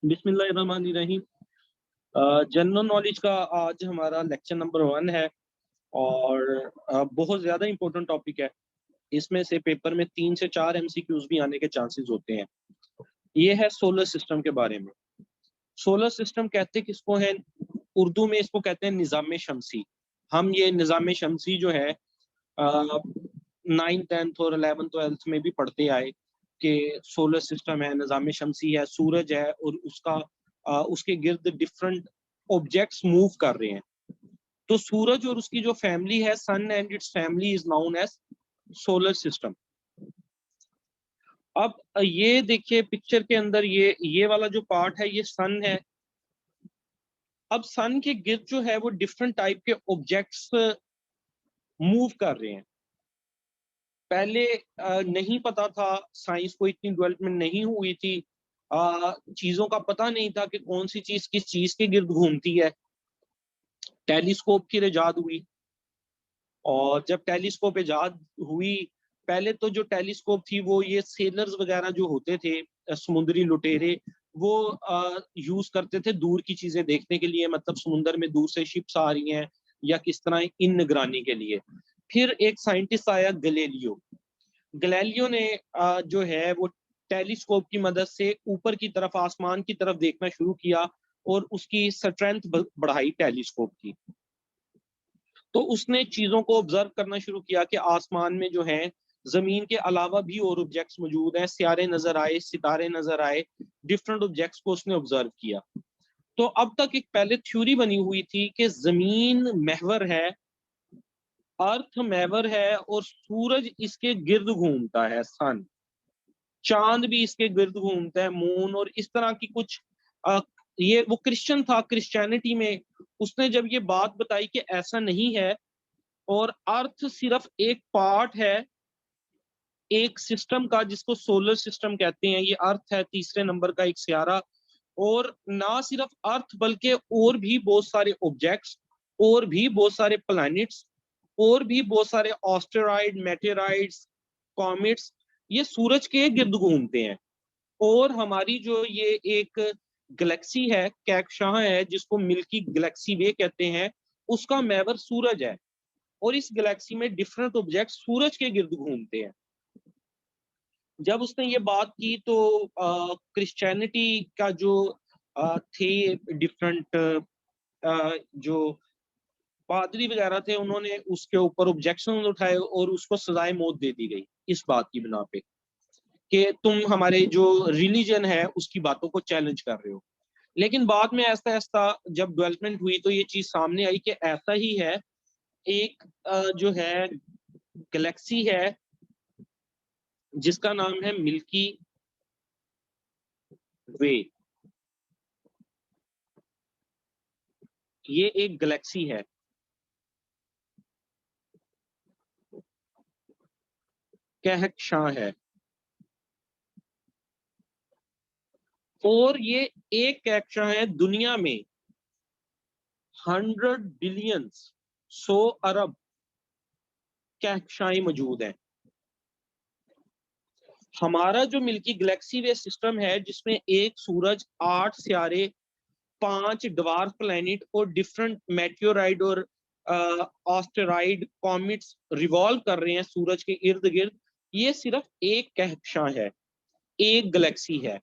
बिस्मिल्लाहिर्रहमानिर्रहीम। General knowledge का आज हमारा लेक्चर नंबर 1 है और बहुत ज़्यादा इम्पोर्टेंट टॉपिक है। इसमें से पेपर में 3 से 4 एमसीक्यूज भी आने के चांसेस होते हैं। ये है सोलर सिस्टम के बारे में। सोलर सिस्टम कहते किसको हैं? उर्दू में इसको कहते हैं निज़ाम शमसी। हम ये निज़ाम शमसी जो है 9th 10th और 11th 12th में भी पढ़ते आए कि सोलर सिस्टम है, निज़ाम शमसी है, सूरज है और उसके गिर्द डिफरेंट ऑब्जेक्ट्स मूव कर रहे हैं। तो सूरज और उसकी जो फैमिली है, sun and its family is known as solar system. अब ये देखिए पिक्चर के अंदर ये वाला जो पार्ट है ये सन है। अब सन के गिर्द जो है वो डिफरेंट टाइप के ऑब्जेक्ट्स मूव कर रहे हैं। पहले नहीं पता था, साइंस को इतनी डेवलपमेंट नहीं हुई थी, चीजों का पता नहीं था कि कौन सी चीज किस चीज के गिर्द घूमती है। टेलीस्कोप की इजाद हुई और जब टेलीस्कोप इजाद हुई, पहले तो जो टेलीस्कोप थी वो ये सेलर्स वगैरह जो होते थे, समुद्री लुटेरे, वो यूज करते थे दूर की चीजें देखने के लिए, मतलब समुद्र में दूर से शिप्स आ रही हैं या किस तरह, इन निगरानी के लिए। फिर एक साइंटिस्ट आया गैलीलियो। गैलीलियो ने जो है वो टेलीस्कोप की मदद से ऊपर की तरफ, आसमान की तरफ देखना शुरू किया और उसकी स्ट्रेंथ बढ़ाई टेलीस्कोप की। तो उसने चीजों को ऑब्जर्व करना शुरू किया कि आसमान में जो है जमीन के अलावा भी और ऑब्जेक्ट्स मौजूद हैं, सियारे नजर आए, सितारे नजर आए, डिफरेंट ऑब्जेक्ट्स को उसने ऑब्जर्व किया। तो अब तक एक पहले थ्योरी बनी हुई थी कि जमीन महवर है, अर्थ महवर है और सूरज इसके गिर्द घूमता है, सन, चांद भी इसके गिर्द घूमता है, मून, और इस तरह की कुछ ये वो क्रिश्चियन था, क्रिश्चियनिटी में उसने जब ये बात बताई कि ऐसा नहीं है और अर्थ सिर्फ एक पार्ट है एक सिस्टम का जिसको सोलर सिस्टम कहते हैं, ये अर्थ है तीसरे नंबर का एक सियारा, और ना सिर्फ अर्थ बल्कि और भी बहुत सारे ऑब्जेक्ट्स, और भी बहुत सारे प्लैनेट्स, और भी बहुत सारे ऑस्टेरॉइड, मेटेराइड्स, कॉमेट्स, ये सूरज के गिर्द घूमते हैं। और हमारी जो ये एक गैलेक्सी है, कहकशां है, जिसको मिल्की गैलेक्सी वे कहते हैं, उसका महवर सूरज है और इस गैलेक्सी में डिफरेंट ऑब्जेक्ट सूरज के गिर्द घूमते हैं। जब उसने ये बात की तो क्रिश्चियनिटी का जो थे डिफरेंट जो पादरी वगैरह थे, उन्होंने उसके ऊपर ऑब्जेक्शन उठाए और उसको सजाए मौत दे दी गई इस बात की बिना पे कि तुम हमारे जो रिलीजन है उसकी बातों को चैलेंज कर रहे हो। लेकिन बाद में ऐसा ऐसा जब डेवलपमेंट हुई तो ये चीज सामने आई कि ऐसा ही है। एक जो है गैलेक्सी है जिसका नाम है मिल्की वे। ये एक गैलेक्सी है, कहकशां है, और ये एक कहकशां है। दुनिया में 100 बिलियंस, 100 अरब कहकशाएं मौजूद हैं। हमारा जो मिल्की गैलेक्सी वे सिस्टम है जिसमें एक सूरज, 8 सियारे, 5 ड्वार्फ प्लैनेट और डिफरेंट मेटेओराइड और ऑस्टेरॉइड, कॉमेट्स रिवॉल्व कर रहे हैं सूरज के इर्द गिर्द, ये सिर्फ एक कहकशां है, एक गैलेक्सी है।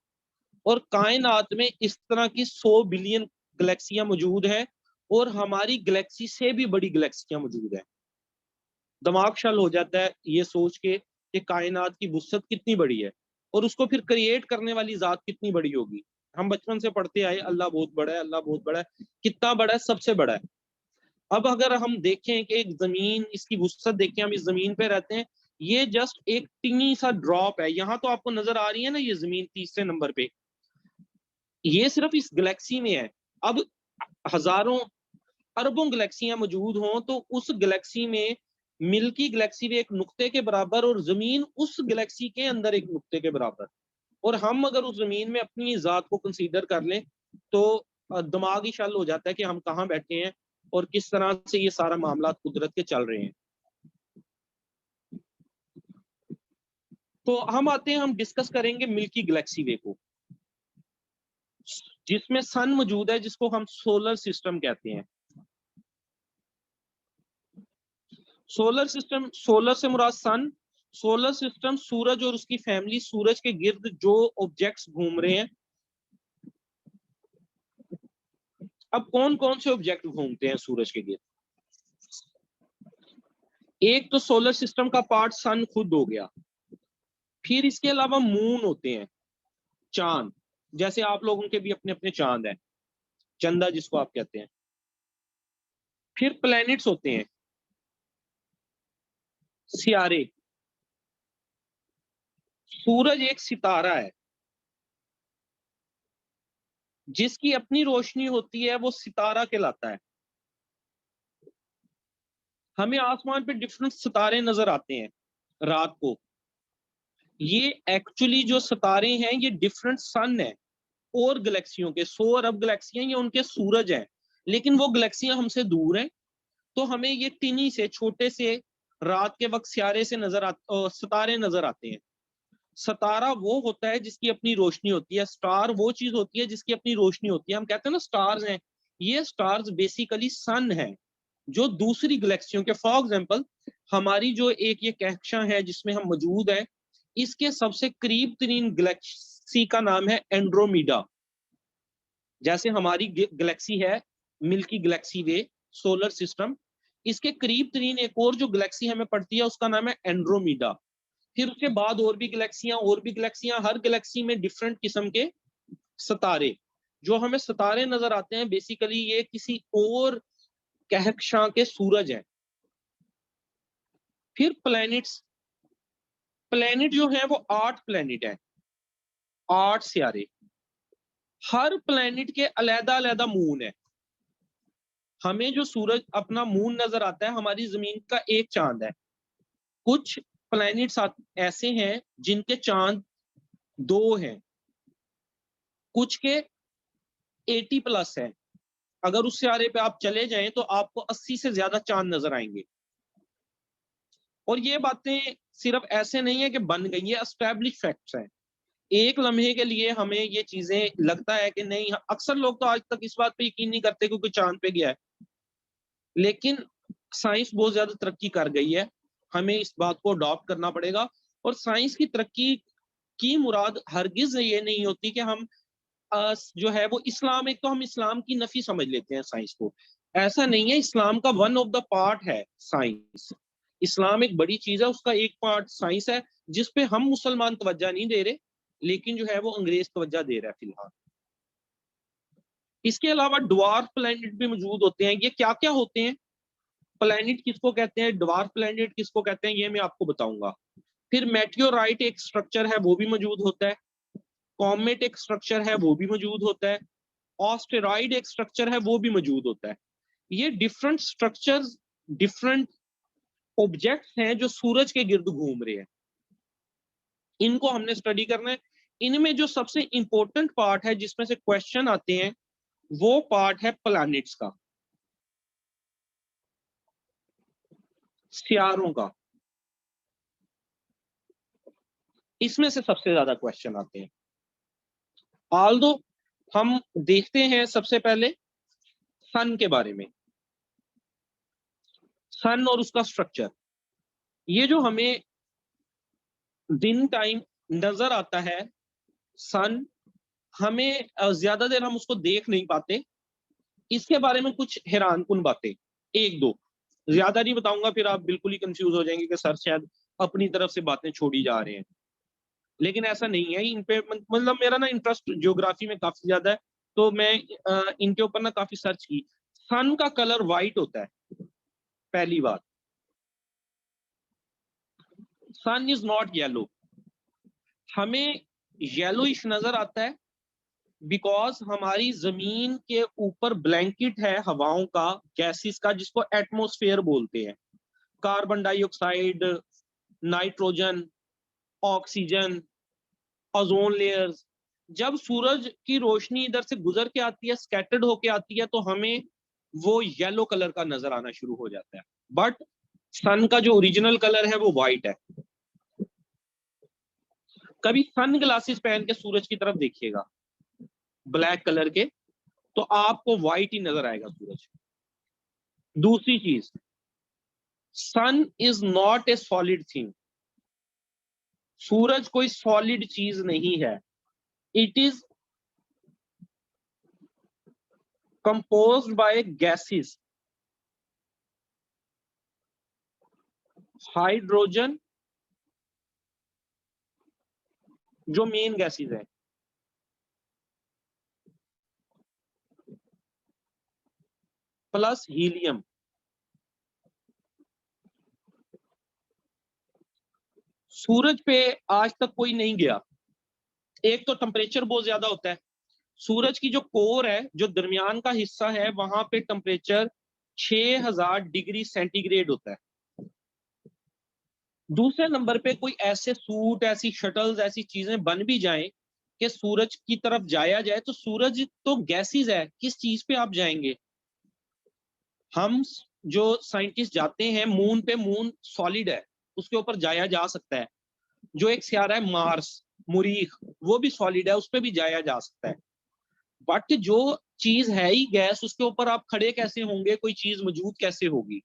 और कायनात में इस तरह की 100 बिलियन गैलेक्सियां मौजूद हैं और हमारी गैलेक्सी से भी बड़ी गैलेक्सियां मौजूद हैं। दिमाग शल हो जाता है ये सोच के कि कायनात की वुसअत कितनी बड़ी है और उसको फिर क्रिएट करने वाली जात कितनी बड़ी होगी। हम बचपन से पढ़ते आए अल्लाह बहुत बड़ा है, अल्लाह बहुत बड़ा है। कितना बड़ा है? सबसे बड़ा है। अब अगर हम देखें कि एक जमीन, इसकी वुसअत देखें, हम इस जमीन पे रहते हैं, ये जस्ट एक टिनी सा ड्रॉप है। यहाँ तो आपको नजर आ रही है ना ये जमीन तीसरे नंबर पे, ये सिर्फ इस गैलेक्सी में है। अब हजारों अरबों गैलेक्सियां मौजूद हों तो उस गैलेक्सी में मिल्की गैलेक्सी भी एक नुक्ते के बराबर और जमीन उस गैलेक्सी के अंदर एक नुक्ते के बराबर। और हम अगर उस जमीन में अपनी जात को कंसीडर कर लें तो दिमाग ही शल हो जाता है कि हम कहाँ बैठे हैं और किस तरह से ये सारा मामला कुदरत के चल रहे हैं। तो हम आते हैं, हम डिस्कस करेंगे मिल्की गैलेक्सी वे को। जिसमें सन मौजूद है, जिसको हम सोलर सिस्टम कहते हैं। सोलर सिस्टम, सोलर से मुराद सन, सोलर सिस्टम सूरज और उसकी फैमिली, सूरज के गिर्द जो ऑब्जेक्ट्स घूम रहे हैं। अब कौन कौन से ऑब्जेक्ट घूमते हैं सूरज के गिर्द? एक तो सोलर सिस्टम का पार्ट सन खुद हो गया, फिर इसके अलावा मून होते हैं, चांद, जैसे आप लोगों के भी अपने अपने चांद है, चंदा जिसको आप कहते हैं। फिर प्लैनेट्स होते हैं, सितारे। सूरज एक सितारा है जिसकी अपनी रोशनी होती है, वो सितारा कहलाता है। हमें आसमान पे डिफरेंट सितारे नजर आते हैं रात को। ये एक्चुअली जो सितारे हैं ये डिफरेंट सन है और गैलेक्सियों के, 100 अरब गैलेक्सियां ये उनके सूरज हैं, लेकिन वो गैलेक्सियां हमसे दूर हैं। तो हमें ये टिनी से, छोटे से रात के वक्त सितारे से सितारे नजर आते हैं। सितारा वो होता है जिसकी अपनी रोशनी होती है, स्टार वो चीज होती है जिसकी अपनी रोशनी होती है। हम कहते हैं ना स्टार्स हैं, ये स्टार्स बेसिकली सन है जो दूसरी गैलेक्सियों के, फॉर एग्जांपल हमारी जो एक ये कक्षा है जिसमें हम मौजूद हैं, इसके सबसे करीब तरीन गैलेक्सी का नाम है एंड्रोमीडा। जैसे हमारी गैलेक्सी है मिल्की गैलेक्सी वे, सोलर सिस्टम, इसके करीब तरीन एक और जो गैलेक्सी हमें पड़ती है उसका नाम है एंड्रोमीडा। फिर उसके बाद और भी गैलेक्सियां, और भी गैलेक्सियां, हर गैलेक्सी में डिफरेंट किस्म के सितारे। जो हमें सितारे नजर आते हैं बेसिकली ये किसी और कहकशां के सूरज हैं। फिर प्लैनेट्स, प्लैनेट जो है वो 8 प्लैनेट है, 8 सितारे। हर प्लैनेट के अलैदा अलैदा मून है। हमें जो सूरज अपना मून नजर आता है, हमारी जमीन का एक चांद है। कुछ प्लैनेट्स ऐसे हैं जिनके चांद 2 हैं, कुछ के 80 प्लस है। अगर उस सितारे पे आप चले जाएं तो आपको 80 से ज्यादा चांद नजर आएंगे। और ये बातें सिर्फ ऐसे नहीं है कि बन गई, ये एस्टैब्लिश फैक्ट्स हैं। एक लम्हे के लिए हमें ये चीजें लगता है कि नहीं, अक्सर लोग तो आज तक इस बात पे यकीन नहीं करते क्योंकि चांद पे गया है, लेकिन साइंस बहुत ज्यादा तरक्की कर गई है, हमें इस बात को अडॉप्ट करना पड़ेगा। और साइंस की तरक्की की मुराद हरगिज ये नहीं होती कि हम जो है वो इस्लाम, एक तो हम इस्लाम की नफी समझ लेते हैं साइंस को, ऐसा नहीं है। इस्लाम का वन ऑफ द पार्ट है साइंस। इस्लाम एक बड़ी चीज है, उसका एक पार्ट साइंस है जिसपे हम मुसलमान तवज्जो नहीं दे रहे, लेकिन जो है वो अंग्रेज तवज्जो दे रहा है फिलहाल। इसके अलावा ड्वार्फ प्लैनेट भी मौजूद होते हैं। ये क्या क्या होते हैं, प्लैनेट किसको कहते हैं, ड्वार्फ प्लैनेट किसको कहते हैं, ये मैं आपको बताऊंगा। फिर मेटियोराइट एक स्ट्रक्चर है वो भी मौजूद होता है, कॉमेट एक स्ट्रक्चर है वो भी मौजूद होता है, ऑस्टेरॉइड एक स्ट्रक्चर है वो भी मौजूद होता है। ये डिफरेंट स्ट्रक्चर्स, डिफरेंट ऑब्जेक्ट्स हैं जो सूरज के गिर्द घूम रहे हैं, इनको हमने स्टडी करना है। इनमें जो सबसे इंपॉर्टेंट पार्ट है जिसमें से क्वेश्चन आते हैं वो पार्ट है प्लैनेट्स का, सितारों का। इसमें से सबसे ज्यादा क्वेश्चन आते हैं। आल्दो हम देखते हैं सबसे पहले सन के बारे में, सन और उसका स्ट्रक्चर। ये जो हमें दिन टाइम नजर आता है सन, हमें ज्यादा देर हम उसको देख नहीं पाते। इसके बारे में कुछ हैरान कुन बातें, एक दो, ज्यादा नहीं बताऊंगा फिर आप बिल्कुल ही कंफ्यूज हो जाएंगे कि सर शायद अपनी तरफ से बातें छोड़ी जा रहे हैं, लेकिन ऐसा नहीं है। इन पे मतलब मेरा ना इंटरेस्ट ज्योग्राफी में काफी ज्यादा है, तो मैं इनके ऊपर ना काफी सर्च की। सन का कलर वाइट होता है, पहली बात। सन इज नॉट येलो। हमें येलोइश नजर आता है बिकॉज हमारी जमीन के ऊपर ब्लैंकेट है हवाओं का, गैसेस का, जिसको एटमॉस्फेयर बोलते हैं। Carbon dioxide, nitrogen, oxygen, ozone layers. जब सूरज की रोशनी इधर से गुजर के आती है, स्कैटर्ड होके आती है, तो हमें वो येलो कलर का नजर आना शुरू हो जाता है। बट सन का जो ओरिजिनल कलर है वो व्हाइट है। कभी सन ग्लासेस पहन के सूरज की तरफ देखिएगा, ब्लैक कलर के, तो आपको व्हाइट ही नजर आएगा सूरज। दूसरी चीज, sun is not a solid thing, सूरज कोई सॉलिड चीज नहीं है। It is composed by gases, hydrogen जो मेन गैसेस है, प्लस हीलियम। सूरज पे आज तक कोई नहीं गया। एक तो टेम्परेचर बहुत ज्यादा होता है, सूरज की जो कोर है, जो दरमियान का हिस्सा है, वहां पे टेम्परेचर 6000 डिग्री सेंटीग्रेड होता है। दूसरे नंबर पे कोई ऐसे सूट, ऐसी शटल्स, ऐसी चीजें बन भी जाएं कि सूरज की तरफ जाया जाए, तो सूरज तो गैसेस है, किस चीज पे आप जाएंगे? हम जो साइंटिस्ट जाते हैं मून पे, मून सॉलिड है, उसके ऊपर जाया जा सकता है। जो एक सियारा है मार्स, मुरीख, वो भी सॉलिड है, उस पर भी जाया जा सकता है। बट जो चीज है ही गैस, उसके ऊपर आप खड़े कैसे होंगे, कोई चीज मौजूद कैसे होगी?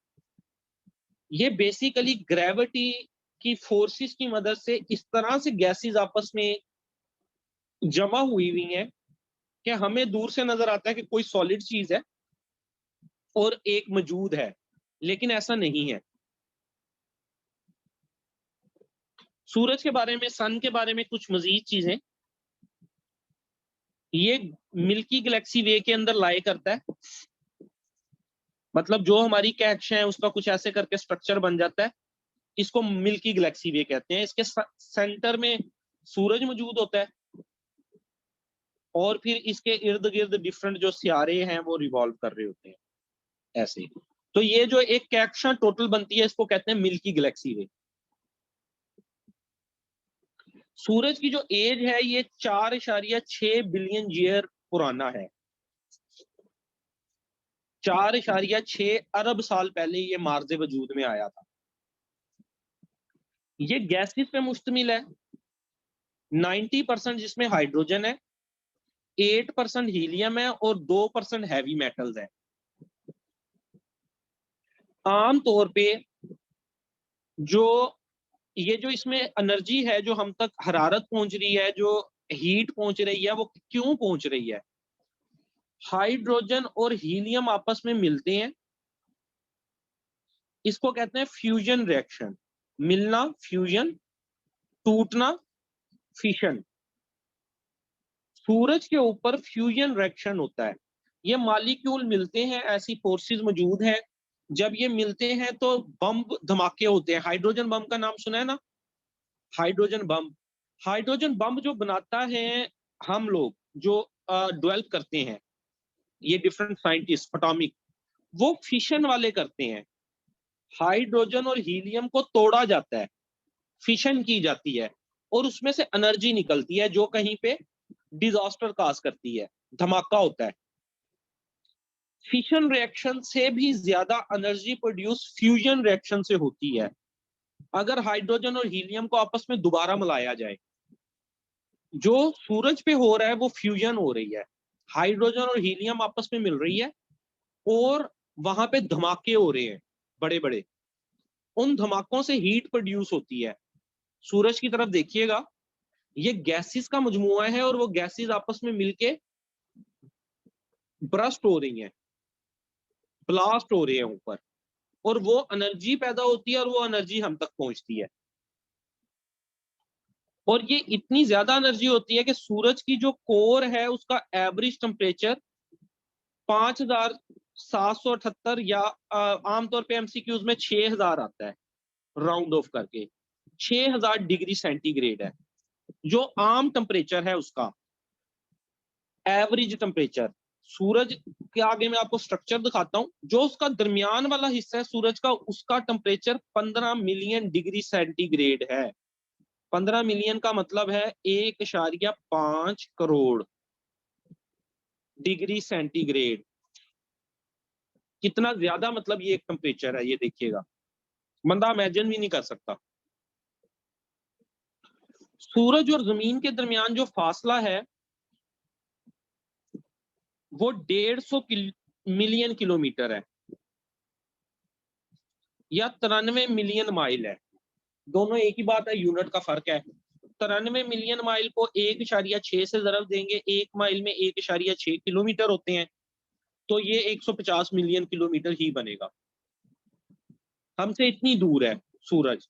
ये बेसिकली ग्रेविटी की फोर्सेस की मदद से इस तरह से गैसेस आपस में जमा हुई हैं कि हमें दूर से नजर आता है कि कोई सॉलिड चीज है और एक मौजूद है, लेकिन ऐसा नहीं है। सूरज के बारे में, सन के बारे में कुछ मजीद चीजें, ये मिल्की गैलेक्सी वे के अंदर लाई करता है। मतलब जो हमारी कैच है उसका कुछ ऐसे करके स्ट्रक्चर बन जाता है, इसको मिल्की गैलेक्सी वे कहते हैं। इसके सेंटर में सूरज मौजूद होता है और फिर इसके इर्द गिर्द डिफरेंट जो सियारे हैं वो रिवॉल्व कर रहे होते हैं ऐसे। तो ये जो एक कैक्शन टोटल बनती है, इसको कहते हैं मिल्की गैलेक्सी वे। सूरज की जो एज है ये 4.6 बिलियन ईयर पुराना है। 4.6 अरब साल पहले ये मार्ज़े वजूद में आया था। ये गैसेस पे मुश्तमिल है, 90% जिसमें हाइड्रोजन है, 8% हीलियम है और 2% हैवी मेटल्स है। आम तौर पे जो ये जो इसमें एनर्जी है, जो हम तक हरारत पहुंच रही है, जो हीट पहुंच रही है, वो क्यों पहुंच रही है? हाइड्रोजन और हीलियम आपस में मिलते हैं, इसको कहते हैं फ्यूजन रिएक्शन। मिलना फ्यूजन, टूटना फिशन। सूरज के ऊपर फ्यूजन रिएक्शन होता है, ये मॉलिक्यूल मिलते हैं, ऐसी फोर्सेस मौजूद हैं। जब ये मिलते हैं तो बम धमाके होते हैं। हाइड्रोजन बम का नाम सुना है ना? हाइड्रोजन बम, हाइड्रोजन बम जो बनाता है हम लोग, जो डेवलप करते हैं ये डिफरेंट साइंटिस्ट एटॉमिक, वो फिशन वाले करते हैं। हाइड्रोजन और हीलियम को तोड़ा जाता है, फिशन की जाती है और उसमें से एनर्जी निकलती है जो कहीं पे डिजास्टर काज करती है, धमाका होता है। फिशन रिएक्शन से भी ज्यादा एनर्जी प्रोड्यूस फ्यूजन रिएक्शन से होती है। अगर हाइड्रोजन और हीलियम को आपस में दोबारा मिलाया जाए, जो सूरज पे हो रहा है वो फ्यूजन हो रही है, हाइड्रोजन और हीलियम आपस में मिल रही है और वहां पे धमाके हो रहे हैं बड़े बड़े। उन धमाकों से हीट प्रोड्यूस होती है। सूरज की तरफ देखिएगा, ये गैसेस का मजमुआ है और वो गैसेस आपस में मिलके ब्रस्ट हो रही हैं, ब्लास्ट हो रहे हैं ऊपर, और वो एनर्जी पैदा होती है और वो एनर्जी हम तक पहुंचती है। और ये इतनी ज्यादा एनर्जी होती है कि सूरज की जो कोर है उसका एवरेज टेम्परेचर 5778, या आमतौर पे एमसीक्यूज में 6000 आता है, राउंड ऑफ करके 6000 डिग्री सेंटीग्रेड है जो आम टेम्परेचर है उसका, एवरेज टेम्परेचर। सूरज के आगे मैं आपको स्ट्रक्चर दिखाता हूं, जो उसका दरमियान वाला हिस्सा है सूरज का, उसका टेम्परेचर 15 मिलियन डिग्री सेंटीग्रेड है। 15 मिलियन का मतलब है 1.5 करोड़ डिग्री सेंटीग्रेड। कितना ज्यादा, मतलब ये एक टेम्परेचर है, ये देखिएगा, बंदा इमेजिन भी नहीं कर सकता। सूरज और जमीन के दरमियान जो फासला है वो 150 मिलियन किलोमीटर है या 93 मिलियन माइल है। दोनों एक ही बात है, यूनिट का फर्क है। 93 मिलियन माइल को 1.6 से जरब देंगे, 1 माइल में 1.6 किलोमीटर होते हैं, तो ये 150 मिलियन किलोमीटर ही बनेगा। हमसे इतनी दूर है सूरज,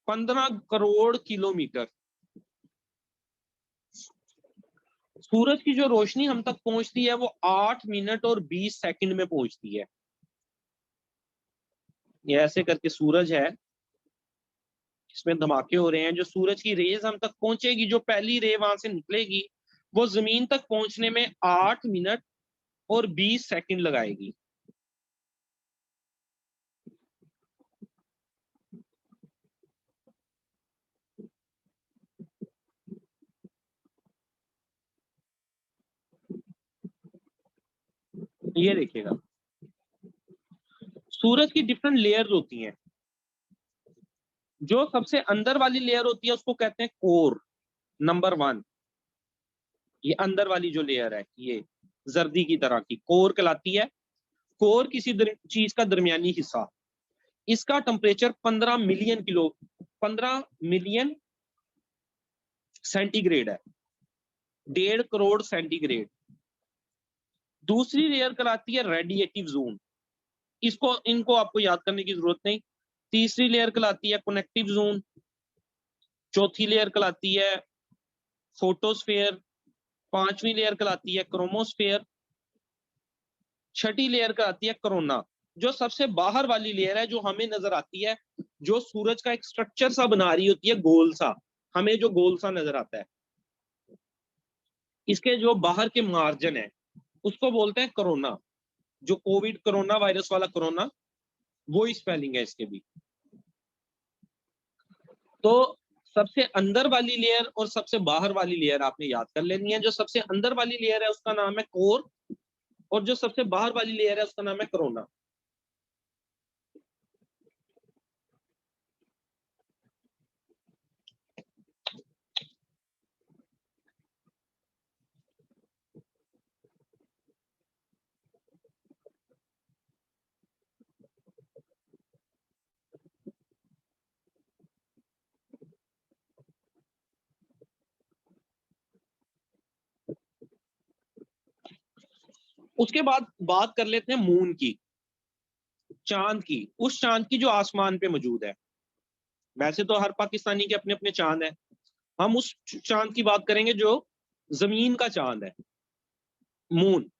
15 करोड़ किलोमीटर। सूरज की जो रोशनी हम तक पहुंचती है वो 8 मिनट और 20 सेकंड में पहुंचती है। ये ऐसे करके सूरज है, इसमें धमाके हो रहे हैं। जो सूरज की रेज हम तक पहुंचेगी, जो पहली रे वहां से निकलेगी, वो जमीन तक पहुंचने में 8 मिनट और 20 सेकंड लगाएगी। ये देखिएगा, सूरज की डिफरेंट लेयर्स होती हैं। जो सबसे अंदर वाली लेयर होती है उसको कहते हैं कोर, नंबर 1। ये अंदर वाली जो लेयर है, ये जर्दी की तरह की कोर कहलाती है। कोर किसी चीज का दरमियानी हिस्सा। इसका टेम्परेचर 15 मिलियन सेंटीग्रेड है, 1.5 करोड़ सेंटीग्रेड। दूसरी लेयर कहलाती है रेडिएटिव जोन, इसको इनको आपको याद करने की जरूरत नहीं। तीसरी लेयर कहलाती है कनेक्टिव जोन। चौथी लेयर कहलाती है फोटोस्फेयर। पांचवी लेयर कहलाती है क्रोमोस्फेयर। छठी लेयर कहलाती है कोरोना। जो सबसे बाहर वाली लेयर है, जो हमें नजर आती है, जो सूरज का एक स्ट्रक्चर सा बना रही होती है, गोल सा, हमें जो गोल सा नजर आता है, इसके जो बाहर के मार्जिन है उसको बोलते हैं कोरोना। जो कोविड कोरोना वायरस वाला कोरोना, वो ही स्पेलिंग है इसके भी। तो सबसे अंदर वाली लेयर और सबसे बाहर वाली लेयर आपने याद कर लेनी है। जो सबसे अंदर वाली लेयर है उसका नाम है कोर, और जो सबसे बाहर वाली लेयर है उसका नाम है कोरोना। उसके बाद बात कर लेते हैं मून की, चांद की। उस चांद की जो आसमान पे मौजूद है। वैसे तो हर पाकिस्तानी के अपने अपने चांद है, हम उस चांद की बात करेंगे जो जमीन का चांद है, moon.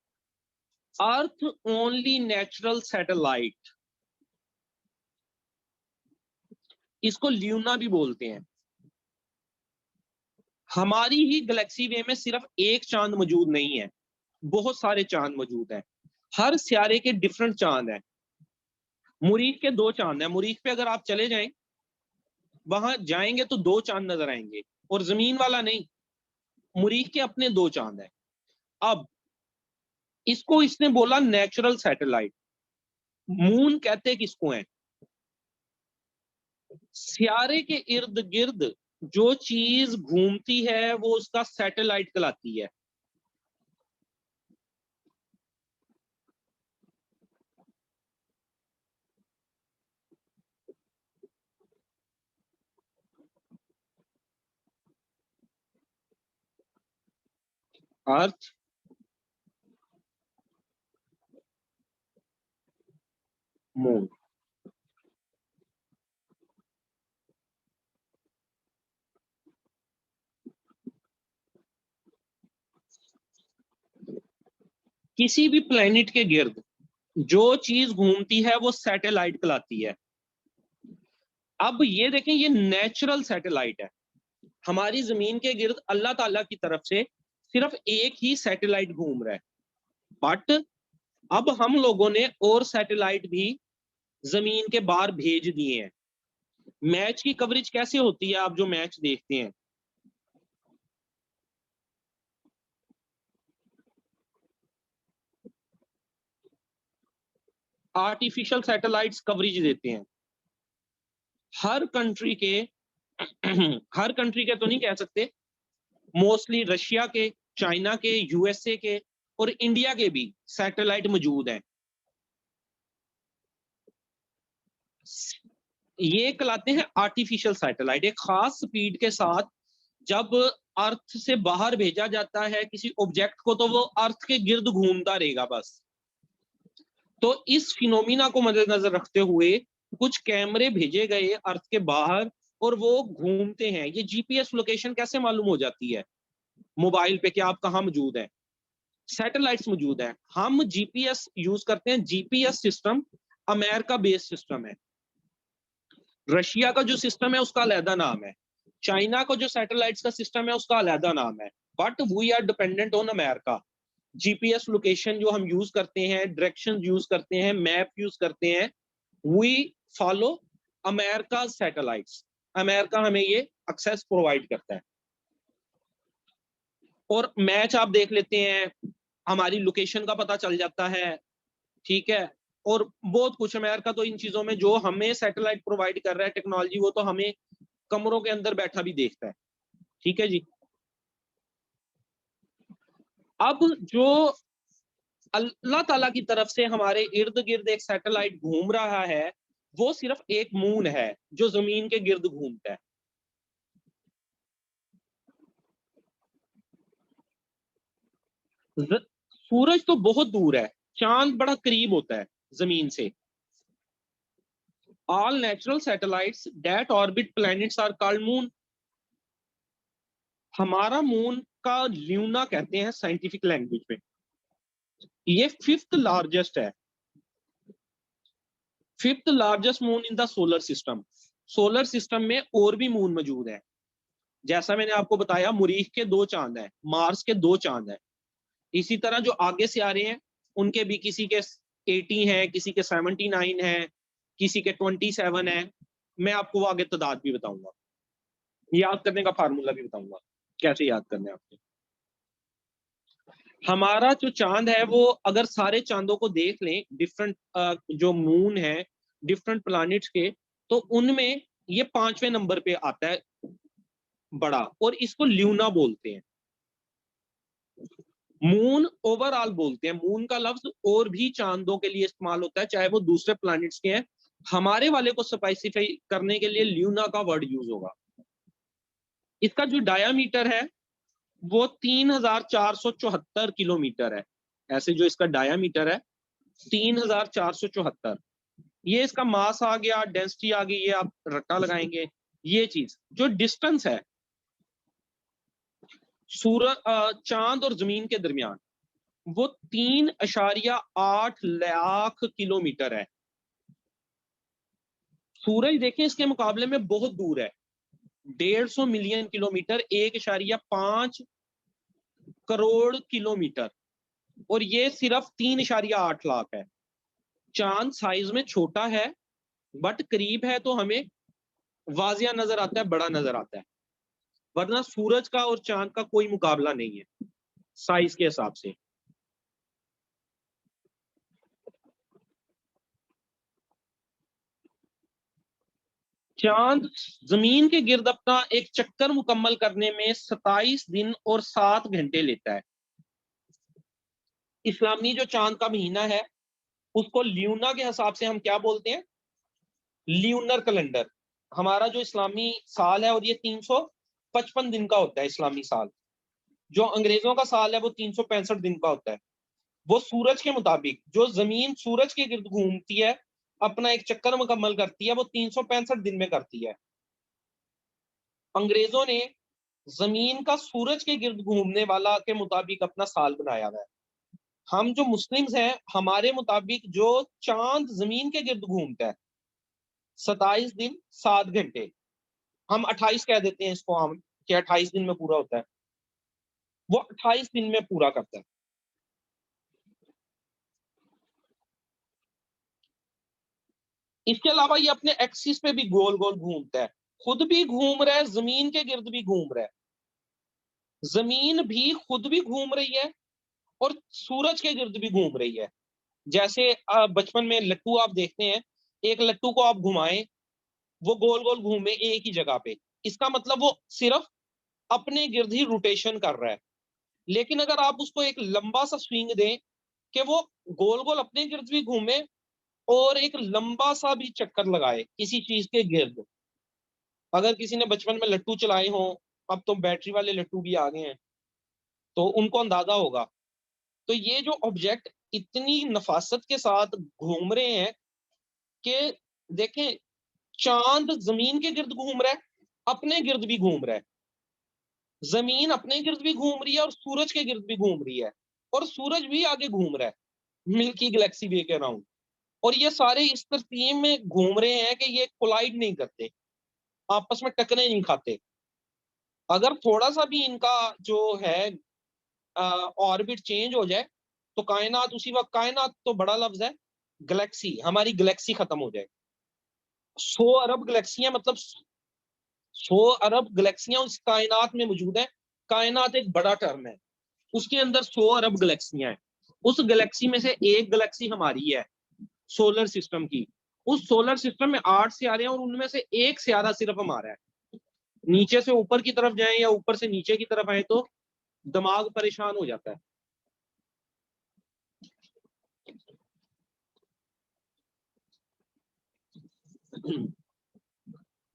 Earth only natural satellite, इसको ल्यूना भी बोलते हैं। हमारी ही गैलेक्सी वे में सिर्फ एक चांद मौजूद नहीं है, बहुत सारे चांद मौजूद हैं। हर सियारे के डिफरेंट चांद हैं। मुरीख के 2 चांद हैं। मुरीख पे अगर आप चले जाएं, वहां जाएंगे तो 2 चांद नजर आएंगे, और जमीन वाला नहीं, मुरीख के अपने 2 चांद हैं। अब इसको इसने बोला नेचुरल सैटेलाइट। मून कहते किसको है? सियारे के इर्द गिर्द जो चीज घूमती है वो उसका सैटेलाइट कहलाती है। अर्थ, मून। किसी भी प्लेनेट के गिर्द जो चीज घूमती है वो सैटेलाइट कहलाती है। अब ये देखें, ये नेचुरल सैटेलाइट है। हमारी जमीन के गिर्द अल्लाह ताला की तरफ से सिर्फ एक ही सैटेलाइट घूम रहा है। बट अब हम लोगों ने और सैटेलाइट भी जमीन के बाहर भेज दिए हैं। मैच की कवरेज कैसे होती है? आप जो मैच देखते हैं, आर्टिफिशियल सैटेलाइट्स कवरेज देते हैं। हर कंट्री के हर कंट्री के तो नहीं कह सकते, मोस्टली रशिया के, चाइना के, यूएसए के और इंडिया के भी सैटेलाइट मौजूद हैं। ये कहलाते हैं आर्टिफिशियल सैटेलाइट। एक खास स्पीड के साथ जब अर्थ से बाहर भेजा जाता है किसी ऑब्जेक्ट को, तो वो अर्थ के गिर्द घूमता रहेगा बस। तो इस फिनोमिना को मद्देनजर रखते हुए कुछ कैमरे भेजे गए अर्थ के बाहर और वो घूमते हैं। ये जीपीएस लोकेशन कैसे मालूम हो जाती है मोबाइल पे कि आप कहाँ मौजूद हैं? सैटेलाइट्स मौजूद है। हम जीपीएस यूज करते हैं। GPS system America based system है। रशिया का जो सिस्टम है उसका अलहदा नाम है। चाइना का जो सैटेलाइट्स का सिस्टम है उसका अलहदा नाम है। But we are dependent on America. GPS location जो हम यूज करते हैं, डायरेक्शन यूज करते हैं, मैप यूज करते हैं, we follow America satellites. America हमें ये एक्सेस प्रोवाइड करता है। और मैच आप देख लेते हैं, हमारी लोकेशन का पता चल जाता है, ठीक है। और बहुत कुछ अमेरिका तो इन चीजों में जो हमें सैटेलाइट प्रोवाइड कर रहा है टेक्नोलॉजी, वो तो हमें कमरों के अंदर बैठा भी देखता है, ठीक है जी। अब जो अल्लाह ताला की तरफ से हमारे इर्द गिर्द एक सैटेलाइट घूम रहा है, वो सिर्फ एक मून है जो जमीन के गिर्द घूमता है। सूरज तो बहुत दूर है, चांद बड़ा करीब होता है जमीन से। All natural satellites that orbit planets are called moon. हमारा मून का ल्यूना कहते हैं साइंटिफिक लैंग्वेज में। ये फिफ्थ लार्जेस्ट है, fifth largest moon in the solar system. Solar system में और भी मून मौजूद है। जैसा मैंने आपको बताया, मुरीख के 2 चांद हैं, मार्स के 2 चांद हैं। इसी तरह जो आगे से आ रहे हैं उनके भी किसी के 80 हैं, किसी के 79 हैं, किसी के 27 हैं। मैं आपको वो आगे तादाद भी बताऊंगा, याद करने का फार्मूला भी बताऊंगा कैसे याद करना है आपके। हमारा जो चांद है वो अगर सारे चांदों को देख लें, डिफरेंट जो मून है डिफरेंट प्लैनेट्स के, तो उनमें ये 5वें नंबर पे आता है बड़ा, और इसको ल्यूना बोलते हैं। मून ओवरऑल बोलते हैं। मून का लफ्ज और भी चांदों के लिए इस्तेमाल होता है, चाहे वो दूसरे प्लैनेट्स के हैं। हमारे वाले को स्पेसिफाई करने के लिए ल्यूना का वर्ड यूज होगा। इसका जो डायामीटर है वो 3474 किलोमीटर है। ऐसे जो इसका डायामीटर है 3474। ये इसका मास आ गया, डेंसिटी आ गई, ये आप रट्टा लगाएंगे। ये चीज जो डिस्टेंस है सूरज चांद और जमीन के दरमियान, वो 3.8 लाख किलोमीटर है। सूरज देखें इसके मुकाबले में बहुत दूर है, 150 मिलियन किलोमीटर, 1.5 करोड़ किलोमीटर, और ये सिर्फ 3.8 लाख है। चांद साइज में छोटा है, बट करीब है तो हमें वाजिया नजर आता है, बड़ा नजर आता है। वरना सूरज का और चांद का कोई मुकाबला नहीं है साइज के हिसाब से। चांद जमीन के गिर्द अपना एक चक्कर मुकम्मल करने में 27 दिन और 7 घंटे लेता है। इस्लामी जो चांद का महीना है उसको ल्यूना के हिसाब से हम क्या बोलते हैं? Lunar calendar. हमारा जो इस्लामी साल है और ये 355 दिन का होता है इस्लामी साल। जो अंग्रेजों का साल है वो 365 दिन का होता है। वो सूरज के मुताबिक, जो जमीन सूरज के गिर्द घूमती है अपना एक चक्कर मुकम्मल करती है, वो 365 दिन में करती है। अंग्रेजों ने जमीन का सूरज के गिर्द घूमने वाला के मुताबिक अपना साल बनाया हुआ है। हम जो मुस्लिम्स हैं हमारे मुताबिक जो चांद जमीन के गिर्द घूमता है 27 दिन 7 घंटे, हम 28 कह देते हैं इसको हम, कि 28 दिन में पूरा होता है, वो 28 दिन में पूरा करता है। इसके अलावा ये अपने एक्सिस पे भी गोल गोल घूमता है, खुद भी घूम रहा है, जमीन के गिर्द भी घूम रहा है। जमीन भी खुद भी घूम रही है और सूरज के गिर्द भी घूम रही है। जैसे बचपन में लट्टू आप देखते हैं, एक लट्टू को आप घुमाएं, वो गोल गोल घूमे एक ही जगह पे, इसका मतलब वो सिर्फ अपने गिर्द ही रोटेशन कर रहा है। लेकिन अगर आप उसको एक लंबा सा स्विंग दें कि वो गोल गोल अपने गिर्द भी घूमे और एक लंबा सा भी चक्कर लगाए किसी चीज के गिर्द, अगर किसी ने बचपन में लट्टू चलाए हों, अब तो बैटरी वाले लट्टू भी आ गए हैं, तो उनको अंदाजा होगा। तो ये जो ऑब्जेक्ट इतनी नफासत के साथ घूम रहे हैं कि देखें, चांद जमीन के गिर्द घूम रहा है, अपने गिर्द भी घूम रहा है, जमीन अपने गिर्द भी घूम रही है और सूरज के गिर्द भी घूम रही है, और सूरज भी आगे घूम रहा है मिल्की गैलेक्सी वे के अराउंड। और ये सारे इस तरतीब में घूम रहे हैं कि ये कोलाइड नहीं करते, आपस में टकरे नहीं खाते। अगर थोड़ा सा भी इनका जो है ऑर्बिट चेंज हो जाए तो कायनात उसी वक्त, कायनात तो बड़ा लफ्ज है, गैलेक्सी, हमारी गैलेक्सी खत्म हो जाए। 100 अरब गैलेक्सियां, मतलब 100 अरब गैलेक्सियां उस कायनात में मौजूद है। कायनात एक बड़ा टर्म है, उसके अंदर 100 अरब गैलेक्सियां हैं। उस गैलेक्सी में से एक गैलेक्सी हमारी है, सोलर सिस्टम की। उस सोलर सिस्टम में 8 सियारे हैं और उनमें से एक सियारा सिर्फ हमारा है। नीचे से ऊपर की तरफ जाएं या ऊपर से नीचे की तरफ आए तो दिमाग परेशान हो जाता है।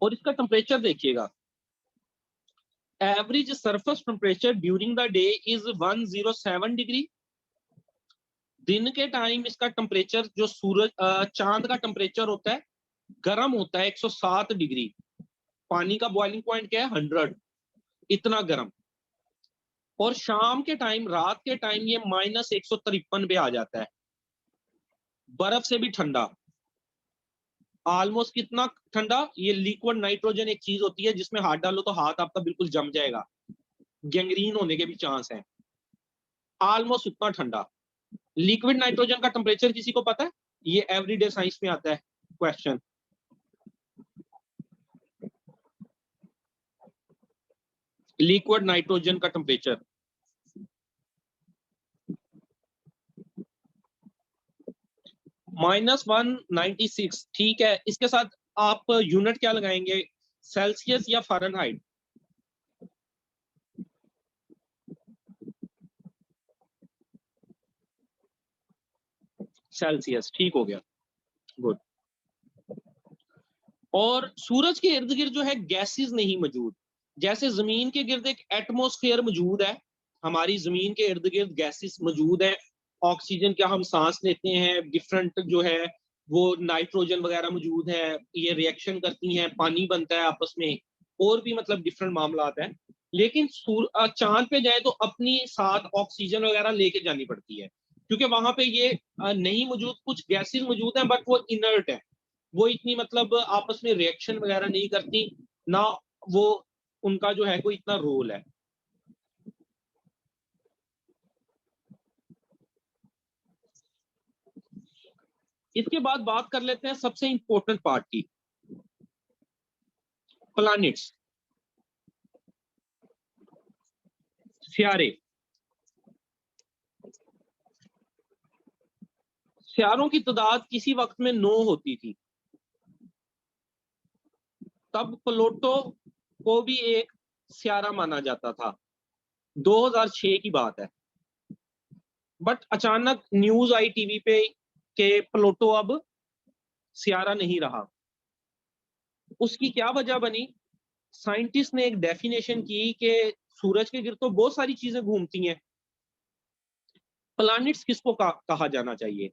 और इसका टेम्परेचर देखिएगा, average surface temperature during the day is 107 degree. दिन के टाइम इसका टेम्परेचर जो सूरज चांद का टेम्परेचर होता है, गर्म होता है 107 डिग्री। पानी का बॉइलिंग पॉइंट क्या है? 100, इतना गर्म। और शाम के टाइम, रात के टाइम ये -153 पे आ जाता है, बर्फ से भी ठंडा। ऑलमोस्ट कितना ठंडा? ये लिक्विड नाइट्रोजन एक चीज होती है जिसमें हाथ डालो तो हाथ आपका बिल्कुल जम जाएगा, गैंग्रीन होने के भी चांस हैं। ऑलमोस्ट उतना ठंडा। लिक्विड नाइट्रोजन का टेम्परेचर किसी को पता है? ये एवरीडे साइंस में आता है क्वेश्चन। लिक्विड नाइट्रोजन का टेम्परेचर -196। ठीक है, इसके साथ आप यूनिट क्या लगाएंगे? सेल्सियस या फ़ारेनहाइट? सेल्सियस, ठीक हो गया, गुड। और सूरज के इर्द गिर्द जो है गैसेस नहीं मौजूद। जैसे जमीन के गिर्द एक एटमॉस्फेयर मौजूद है, हमारी जमीन के इर्द गिर्द गैसेस मौजूद है। ऑक्सीजन क्या हम सांस लेते हैं, डिफरेंट जो है वो नाइट्रोजन वगैरह मौजूद है, ये रिएक्शन करती हैं, पानी बनता है आपस में, और भी मतलब डिफरेंट मामला है। लेकिन चांद पे जाए तो अपनी साथ ऑक्सीजन वगैरह लेके जानी पड़ती है, क्योंकि वहां पे ये नहीं मौजूद, कुछ गैसेस मौजूद हैं बट वो इनर्ट है, वो इतनी मतलब आपस में रिएक्शन वगैरह नहीं करती ना, वो उनका जो है कोई इतना रोल है। इसके बाद बात कर लेते हैं सबसे इंपॉर्टेंट पार्ट की, प्लैनेट्स, सियारे। सियारों की तादाद किसी वक्त में 9 होती थी, तब प्लूटो को भी एक सियारा माना जाता था, 2006 की बात है। बट अचानक न्यूज आई टीवी पे कि प्लूटो अब सियारा नहीं रहा। उसकी क्या वजह बनी? साइंटिस्ट ने एक डेफिनेशन की कि सूरज के गिर्द तो बहुत सारी चीजें घूमती हैं, प्लैनेट्स किसको कहा जाना चाहिए?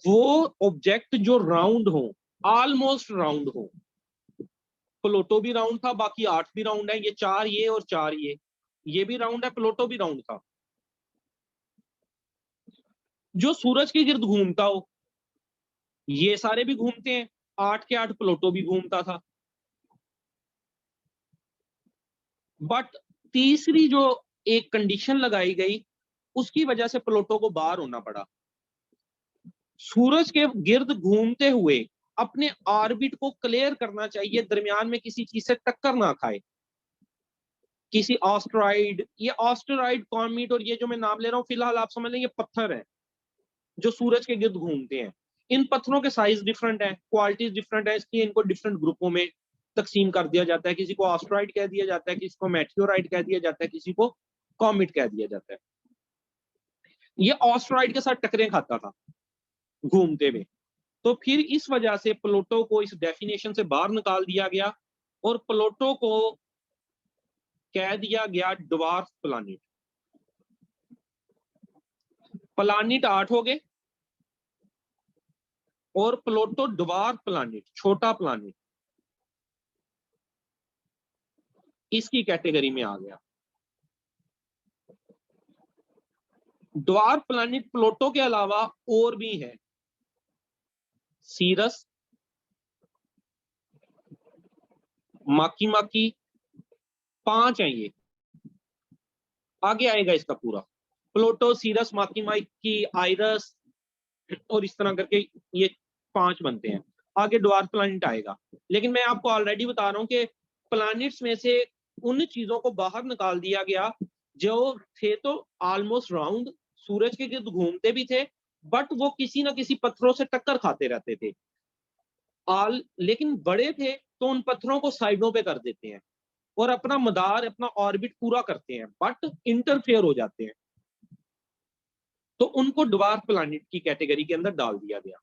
वो ऑब्जेक्ट जो राउंड हो, ऑलमोस्ट राउंड हो। प्लूटो भी राउंड था, बाकी 8 भी राउंड है, ये 4 ये और 4 ये भी राउंड है, प्लूटो भी राउंड था। जो सूरज के गिर्द घूमता हो, ये सारे भी घूमते हैं, 8 के 8 प्लूटो भी घूमता था। बट तीसरी जो एक कंडीशन लगाई गई, उसकी वजह से प्लूटो को बाहर होना पड़ा। सूरज के गिर्द घूमते हुए अपने ऑर्बिट को क्लियर करना चाहिए, दरमियान में किसी चीज से टक्कर ना खाए, किसी ऑस्ट्रॉइड, ये ऑस्ट्रॉइड, कॉमेट, और ये जो मैं नाम ले रहा हूँ फिलहाल आप समझ लें ये पत्थर है जो सूरज के गिर्द घूमते हैं। इन पत्थरों के साइज डिफरेंट है, क्वालिटीज डिफरेंट है, इसलिए इनको डिफरेंट ग्रुपों में तकसीम कर दिया जाता है। किसी को ऑस्ट्रॉइड कह दिया जाता है, किसी को मेटियोराइट कह दिया जाता है, किसी को कॉमेट कह दिया जाता है। ये ऑस्ट्रॉइड के साथ टकरे खाता था घूमते हुए, तो फिर इस वजह से प्लूटो को इस डेफिनेशन से बाहर निकाल दिया गया और प्लूटो को कह दिया गया ड्वार्फ प्लानिट। प्लानिट 8 हो गए और प्लूटो ड्वार्फ प्लानिट, छोटा प्लानिट, इसकी कैटेगरी में आ गया। ड्वार्फ प्लानिट प्लूटो के अलावा और भी है, सीरस, माकी, 5 हैं ये, आगे आएगा इसका पूरा। प्लूटो, सीरस, माकी, आइरस और इस तरह करके ये 5 बनते हैं। आगे ड्वार्फ प्लैनेट आएगा। लेकिन मैं आपको ऑलरेडी बता रहा हूं कि प्लैनेट्स में से उन चीजों को बाहर निकाल दिया गया जो थे तो ऑलमोस्ट राउंड, सूरज के गिर्द घूमते भी थे, बट वो किसी ना किसी पत्थरों से टक्कर खाते रहते थे। लेकिन बड़े थे तो उन पत्थरों को साइडों पे कर देते हैं और अपना मदार, अपना ऑर्बिट पूरा करते हैं, बट इंटरफेयर हो जाते हैं, तो उनको ड्वार्फ प्लैनेट की कैटेगरी के अंदर डाल दिया गया।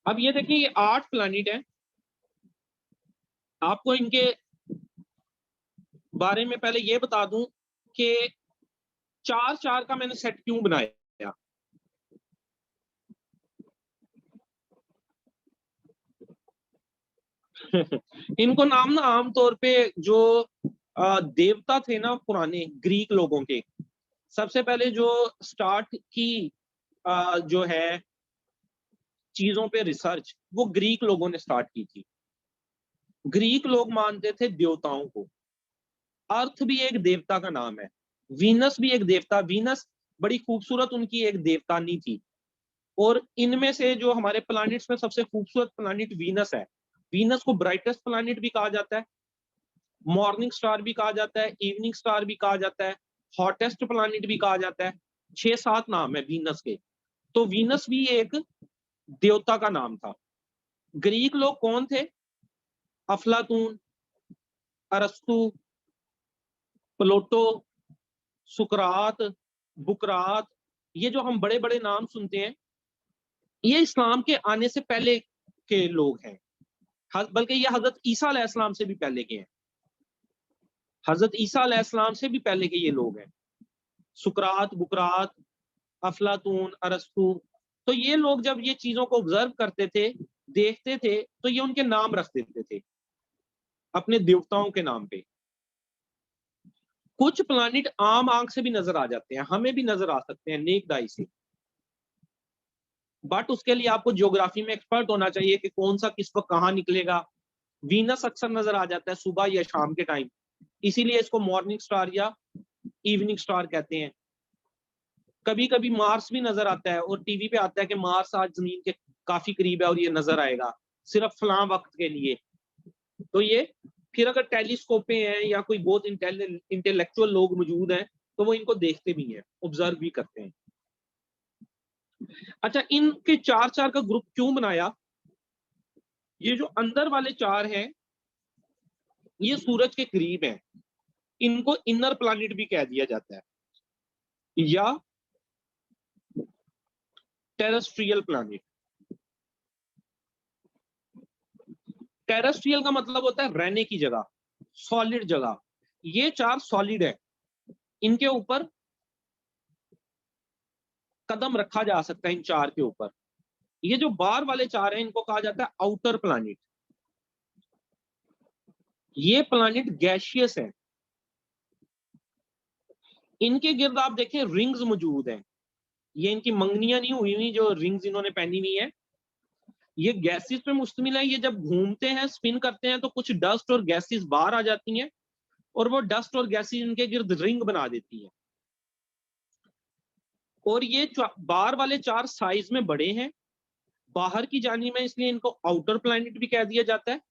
अब ये देखिए, ये 8 प्लैनेट हैं। आपको इनके बारे में पहले ये बता दूं कि 4-4 का मैंने सेट क्यों बनाया। इनको नाम ना आमतौर पे जो देवता थे ना पुराने ग्रीक लोगों के, सबसे पहले जो स्टार्ट की जो है चीजों पे रिसर्च, वो ग्रीक लोगों ने स्टार्ट की थी। ग्रीक लोग मानते थे देवताओं को। अर्थ भी एक देवता का नाम है, वीनस भी एक देवता, वीनस बड़ी खूबसूरत उनकी एक देवतानी थी। और इनमें से जो हमारे प्लैनेट्स में सबसे खूबसूरत प्लैनेट वीनस है। वीनस को ब्राइटेस्ट प्लैनेट भी कहा जाता है, मॉर्निंग स्टार भी कहा जाता है, इवनिंग स्टार भी कहा जाता है, हॉटेस्ट प्लैनेट भी कहा जाता है। 6-7 नाम है वीनस के। तो वीनस भी एक देवता का नाम था। ग्रीक लोग कौन थे? अफलातून, अरस्तु, प्लूटो, सुकरात, बुकरात, ये जो हम बड़े बड़े नाम सुनते हैं, ये इस्लाम के आने से पहले के लोग हैं, बल्कि ये हजरत ईसा अलैहिस्सलाम से भी पहले के हैं। हजरत ईसा अलैहिस्सलाम से भी पहले के ये लोग हैं। सुकरात, बुकरात, अफलातून, अरस्तु। तो ये लोग जब ये चीजों को ऑब्जर्व करते थे, देखते थे, तो ये उनके नाम रख देते थे अपने देवताओं के नाम पे। कुछ प्लैनेट आम आंख से भी नजर आ जाते हैं, हमें भी नजर आ सकते हैं नेक्ड आई से, बट उसके लिए आपको ज्योग्राफी में एक्सपर्ट होना चाहिए कि कौन सा किस वक्त कहाँ निकलेगा। वीनस अक्सर नजर आ जाता है सुबह या शाम के टाइम, इसीलिए इसको मॉर्निंग स्टार या इवनिंग स्टार कहते हैं। कभी कभी मार्स भी नजर आता है और टीवी पे आता है कि मार्स आज जमीन के काफी करीब है और ये नजर आएगा सिर्फ फलां वक्त के लिए। तो ये फिर अगर टेलीस्कोपे हैं या कोई बहुत इंटेलेक्चुअल लोग मौजूद हैं तो वो इनको देखते भी हैं, ऑब्जर्व भी करते हैं। अच्छा, इनके 4-4 का ग्रुप क्यों बनाया? ये जो अंदर वाले 4 हैं, ये सूरज के करीब हैं, इनको इनर प्लैनेट भी कह दिया जाता है या टेरेस्ट्रियल प्लैनेट। टेरेस्ट्रियल का मतलब होता है रहने की जगह, सॉलिड जगह। ये 4 सॉलिड है, इनके ऊपर कदम रखा जा सकता है, इन 4 के ऊपर। ये जो बाहर वाले 4 हैं, इनको कहा जाता है आउटर प्लैनेट। ये प्लैनेट गैशियस है, इनके गिर्द आप देखें रिंग्स मौजूद हैं। ये इनकी मंगनियां नहीं हुई हुई जो रिंग्स इन्होंने पहनी हुई है, ये गैसेस पे मुश्तमिल है। ये जब घूमते हैं, स्पिन करते हैं, तो कुछ डस्ट और गैसेस बाहर आ जाती हैं और वो डस्ट और गैसेस इनके गिर्द रिंग बना देती है। और ये बाहर वाले 4 साइज में बड़े हैं, बाहर की जानी में, इसलिए इनको आउटर प्लैनेट भी कह दिया जाता है,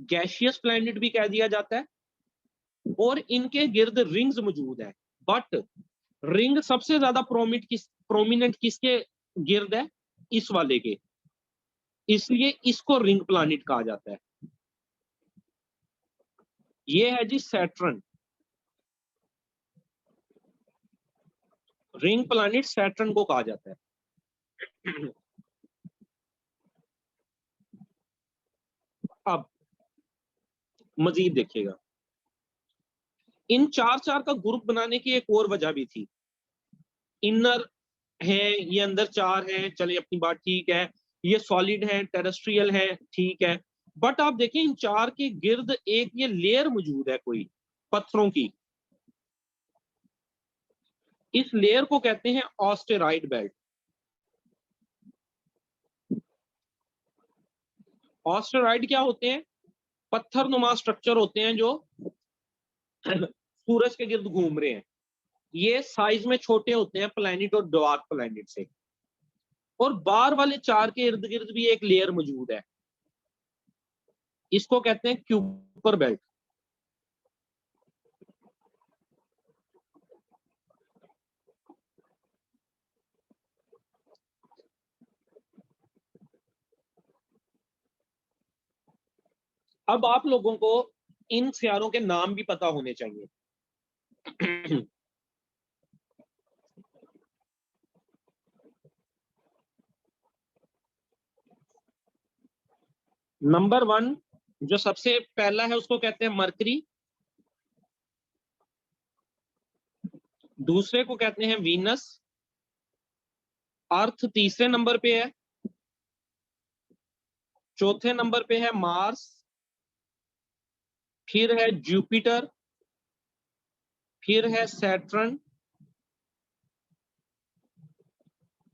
गैशियस प्लैनेट भी कह दिया जाता है। और इनके गिर्द रिंग्स मौजूद है, बट रिंग सबसे ज्यादा प्रोमिनेंट किसके गिर्द है? इस वाले के, इसलिए इसको रिंग प्लैनेट कहा जाता है। ये है जी सैटर्न, रिंग प्लैनेट सैटर्न को कहा जाता है। अब मजीद देखिएगा, इन चार चार का ग्रुप बनाने की एक और वजह भी थी। इनर है, ये अंदर चार है, चले अपनी बात ठीक है, ये सॉलिड है, टेरेस्ट्रियल है, ठीक है। बट आप देखें इन चार के गिर्द एक ये लेयर मौजूद है कोई पत्थरों की, इस लेयर को कहते हैं ऑस्टेरॉइड बेल्ट। ऑस्टेरॉइड क्या होते हैं? पत्थर नुमा स्ट्रक्चर होते हैं जो सूरज के गिर्द घूम रहे हैं। ये साइज में छोटे होते हैं प्लैनेट और डार्क प्लैनेट से, और बाहर वाले चार के इर्द गिर्द भी एक लेयर मौजूद है, इसको कहते हैं क्यूपर बेल्ट। अब आप लोगों को इन सियारों के नाम भी पता होने चाहिए। नंबर 1 जो सबसे पहला है उसको कहते हैं मरकरी, दूसरे को कहते हैं वीनस, अर्थ तीसरे नंबर पे है, चौथे नंबर पे है मार्स, फिर है जुपिटर, फिर है सैटर्न,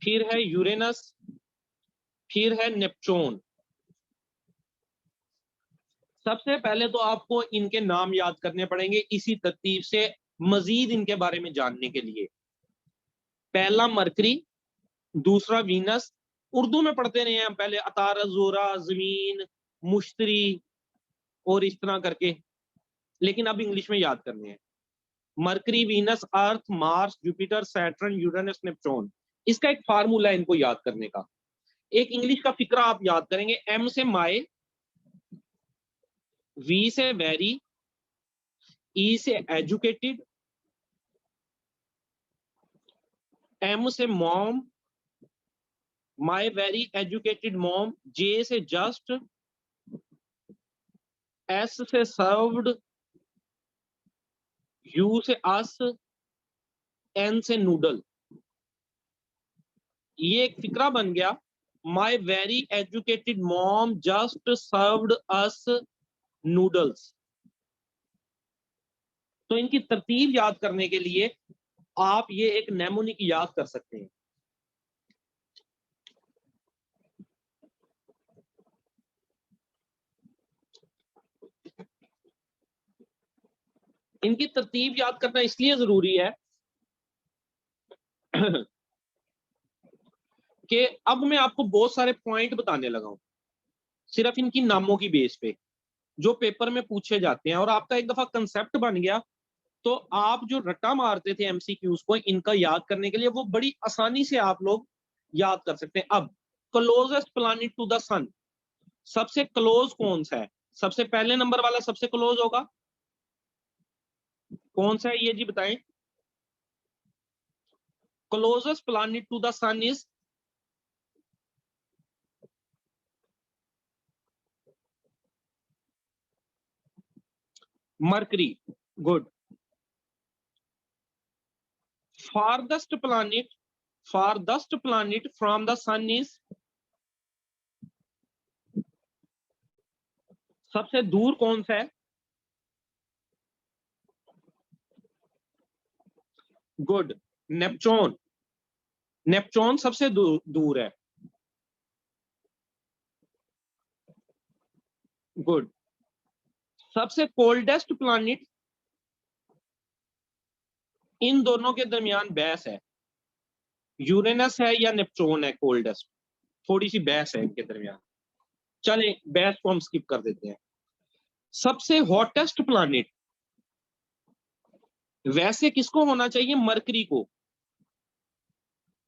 फिर है यूरेनस, फिर है नेपच्यून। सबसे पहले तो आपको इनके नाम याद करने पड़ेंगे इसी तरतीब से, मजीद इनके बारे में जानने के लिए। पहला मरकरी, दूसरा वीनस, उर्दू में पढ़ते रहे हैं हम पहले, अतारा, जोरा, जमीन, मुश्तरी और इस तरह करके, लेकिन अब इंग्लिश में याद करने हैं। Mercury, Venus, Earth, Mars, Jupiter, Saturn, Uranus, Neptune. इसका एक फार्मूला है इनको याद करने का। एक इंग्लिश का फिक्रा आप याद करेंगे, एम से माए, वी से वेरी, ई से एजुकेटेड, एम से mom, my very educated mom, J से जस्ट, एस से सर्व्ड, यू से अस, एन से नूडल। ये एक फिक्रा बन गया, माई very educated mom just served अस नूडल्स। तो इनकी तरतीब याद करने के लिए आप ये एक नेमोनिक याद कर सकते हैं। इनकी तरतीब याद करना इसलिए जरूरी है कि अब मैं आपको बहुत सारे पॉइंट बताने लगा हूं सिर्फ इनकी नामों की बेस पे, जो पेपर में पूछे जाते हैं, और आपका एक दफा कंसेप्ट बन गया तो आप जो रट्टा मारते थे एमसीक्यूज को इनका याद करने के लिए, वो बड़ी आसानी से आप लोग याद कर सकते हैं। अब क्लोजेस्ट प्लैनेट टू द सन, सबसे क्लोज कौन सा है? सबसे पहले नंबर वाला सबसे क्लोज होगा, कौन सा है ये जी बताएं? Closest planet to the sun is Mercury. Good. farthest planet, farthest planet from the sun is, सबसे दूर कौन सा है? Good, Neptune. नेपच्यून सबसे दूर है। गुड। सबसे कोल्डेस्ट प्लैनेट, इन दोनों के दरमियान बहस है, यूरेनस है या नेपच्यून है कोल्डेस्ट, थोड़ी सी बहस है इनके दरमियान। चले बहस को हम स्किप कर देते हैं। सबसे हॉटेस्ट प्लैनेट वैसे किसको होना चाहिए? मरकरी को,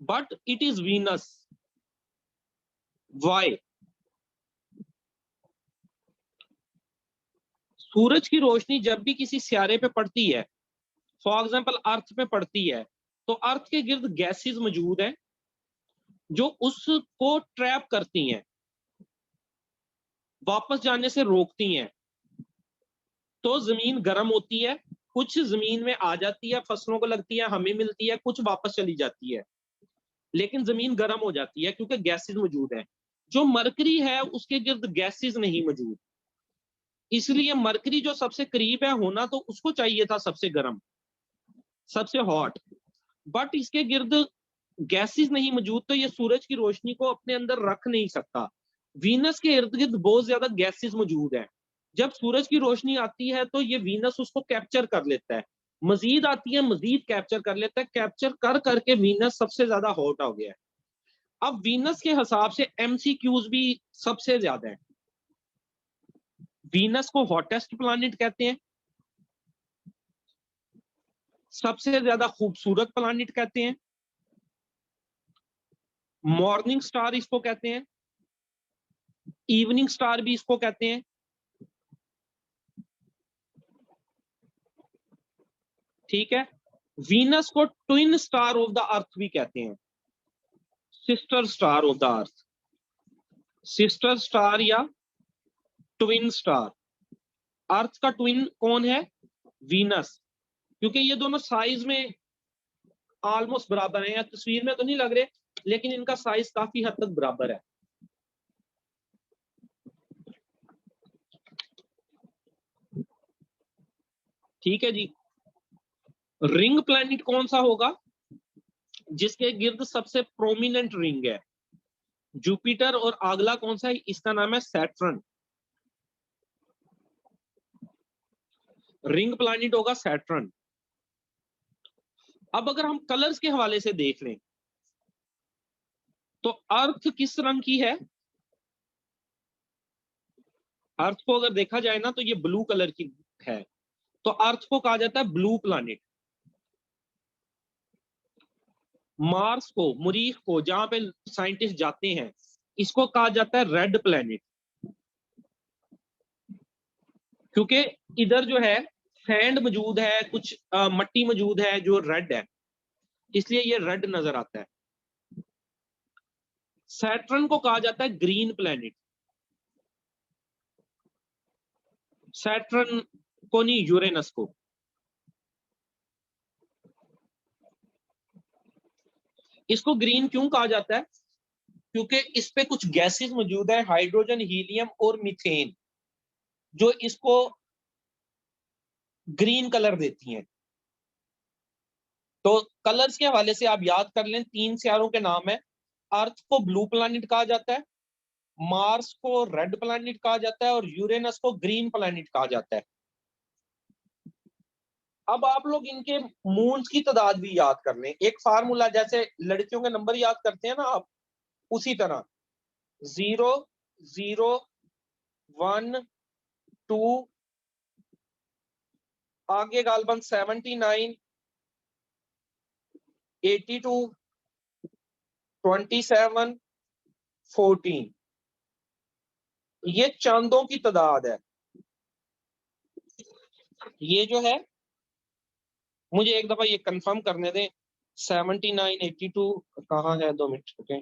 but it is Venus. Why? सूरज की रोशनी जब भी किसी सियारे पे पड़ती है, फॉर एग्जांपल अर्थ पे पड़ती है, तो अर्थ के गिर्द गैसेस मौजूद हैं जो उसको ट्रैप करती हैं, वापस जाने से रोकती हैं। तो जमीन गर्म होती है, कुछ जमीन में आ जाती है, फसलों को लगती है, हमें मिलती है, कुछ वापस चली जाती है, लेकिन जमीन गर्म हो जाती है क्योंकि गैसेस मौजूद हैं। जो मरकरी है उसके गिर्द गैसेस नहीं मौजूद, इसलिए मरकरी जो सबसे करीब है, होना तो उसको चाहिए था सबसे गर्म, सबसे हॉट, बट इसके गिर्द गैसेस नहीं मौजूद, तो ये सूरज की रोशनी को अपने अंदर रख नहीं सकता। वीनस के इर्द गिर्द बहुत ज्यादा गैसेस मौजूद हैं। जब सूरज की रोशनी आती है तो ये वीनस उसको कैप्चर कर लेता है, मजीद आती है, मजीद कैप्चर कर लेता है, कैप्चर कर करके वीनस सबसे ज्यादा हॉट हो गया है। अब वीनस के हिसाब से एमसीक्यूज भी सबसे ज्यादा है। वीनस को हॉटेस्ट प्लैनेट कहते हैं, सबसे ज्यादा खूबसूरत प्लैनेट कहते हैं, मॉर्निंग स्टार इसको कहते हैं, इवनिंग स्टार भी इसको कहते हैं। ठीक है, वीनस को twin star of the earth भी कहते हैं, sister star of the earth, sister star या ट्विन स्टार। अर्थ का ट्विन कौन है? वीनस, क्योंकि ये दोनों साइज में ऑलमोस्ट बराबर हैं, या तस्वीर में तो नहीं लग रहे, लेकिन इनका साइज काफी हद तक बराबर है। ठीक है जी। रिंग प्लैनेट कौन सा होगा? जिसके गिर्द सबसे प्रोमिनेंट रिंग है, जुपिटर, और अगला कौन सा है? इसका नाम है सैटर्न। रिंग प्लैनेट होगा सैटर्न। अब अगर हम कलर्स के हवाले से देख लें तो अर्थ किस रंग की है? अर्थ को अगर देखा जाए ना तो ये ब्लू कलर की है, तो अर्थ को कहा जाता है ब्लू प्लैनेट। मार्स को, मरीख को, जहां पे साइंटिस्ट जाते हैं, इसको कहा जाता है रेड प्लैनेट, क्योंकि इधर जो है सैंड मौजूद है, कुछ मट्टी मौजूद है जो रेड है, इसलिए ये रेड नजर आता है। सैटर्न को कहा जाता है ग्रीन प्लैनेट, सैटर्न को नहीं, यूरेनस को। इसको ग्रीन क्यों कहा जाता है? क्योंकि इस पे कुछ गैसेस मौजूद है, हाइड्रोजन, हीलियम और मीथेन, जो इसको ग्रीन कलर देती हैं। तो कलर्स के हवाले से आप याद कर लें, 3 सितारों के नाम है। अर्थ को ब्लू प्लैनेट कहा जाता है, मार्स को रेड प्लैनेट कहा जाता है, और यूरेनस को ग्रीन प्लैनेट कहा जाता है। अब आप लोग इनके मून्स की तादाद भी याद कर लें। एक फार्मूला, जैसे लड़कियों के नंबर याद करते हैं ना आप, उसी तरह 0, 0, 1, 2, आगे गालबन 79, 82, 27, 14, ये चांदों की तादाद है। ये जो है, मुझे एक दफा ये कंफर्म करने दें, 79, 82 कहाँ है? 2 मिनट, ओके।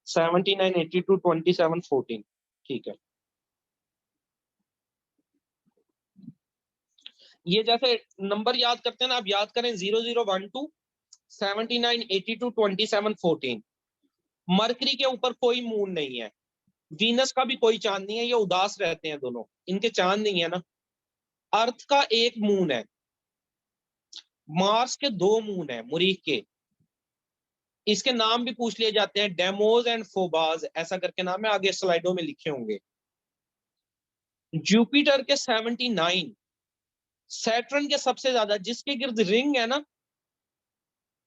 79, 82, 27, 14, ठीक है। ये जैसे नंबर याद करते हैं ना, आप याद करें 0012 79 82 27 14। मरकरी के ऊपर कोई मून नहीं है, वीनस का भी कोई चांद नहीं है, ये उदास रहते हैं दोनों, इनके चांद नहीं है ना। अर्थ का एक मून है, मार्स के 2 मून है, मरीख के। इसके नाम भी पूछ लिए जाते हैं, डेमोज एंड फोबाज, ऐसा करके नाम है, आगे स्लाइडों में लिखे होंगे। जुपिटर के 79, सैटर्न के सबसे ज्यादा, जिसके गिर्द रिंग है ना,